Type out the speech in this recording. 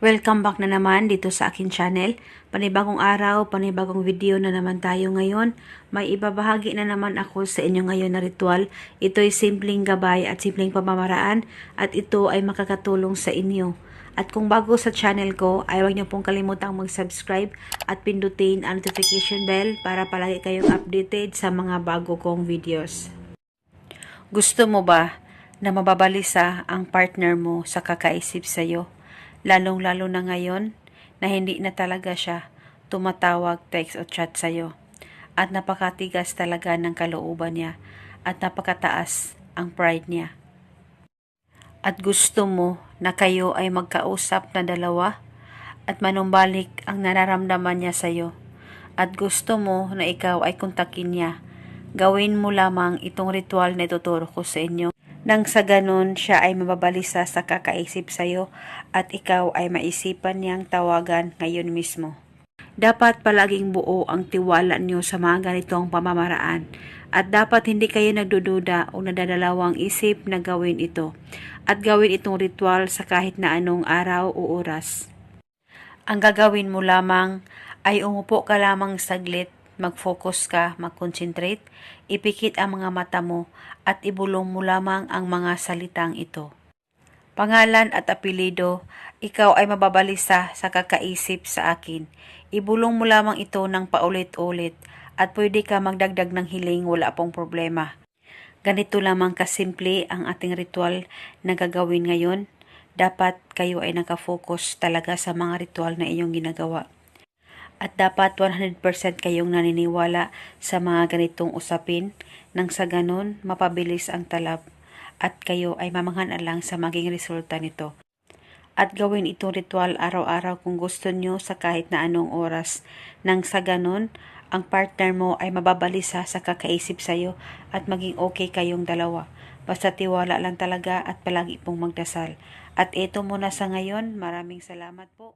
Welcome back na naman dito sa akin channel. Panibagong araw, panibagong video na naman tayo ngayon. May ibabahagi na naman ako sa inyo ngayon na ritual. Ito'y simpleng gabay at simpleng pamamaraan at ito ay makakatulong sa inyo. At kung bago sa channel ko, ay huwag niyo pong kalimutang mag-subscribe at pindutin ang notification bell para palagi kayong updated sa mga bago kong videos. Gusto mo ba na mababalisa ang partner mo sa kakaisip sa'yo? Lalong-lalo na ngayon na hindi na talaga siya tumatawag, text o chat sa'yo. At napakatigas talaga ng kalooban niya at napakataas ang pride niya. At gusto mo na kayo ay magkausap na dalawa at manumbalik ang nararamdaman niya sa'yo. At gusto mo na ikaw ay kontakin niya. Gawin mo lamang itong ritual na ituturo ko sa inyo. Nang sa ganon, siya ay mababalisa sa kakaisip sa'yo at ikaw ay maisipan niyang tawagan ngayon mismo. Dapat palaging buo ang tiwala niyo sa mga ganitong pamamaraan at dapat hindi kayo nagdududa o nadadalawang isip na gawin ito at gawin itong ritual sa kahit na anong araw o oras. Ang gagawin mo lamang ay umupo ka lamang saglit, mag-focus ka, mag-concentrate, ipikit ang mga mata mo at ibulong mo lamang ang mga salitang ito. Pangalan at apelido, ikaw ay mababalisa sa kakaisip sa akin. Ibulong mo lamang ito ng paulit-ulit at pwede ka magdagdag ng hiling, wala pong problema. Ganito lamang kasimple ang ating ritual na gagawin ngayon. Dapat kayo ay nakafocus talaga sa mga ritual na iyong ginagawa. At dapat 100% kayong naniniwala sa mga ganitong usapin nang sa ganon mapabilis ang talab at kayo ay mamangha-alang sa maging resulta nito. At gawin itong ritual araw-araw kung gusto nyo sa kahit na anong oras nang sa ganon ang partner mo ay mababalisa sa kakaisip sa'yo at maging okay kayong dalawa. Basta tiwala lang talaga at palagi pong magdasal. At ito muna sa ngayon. Maraming salamat po.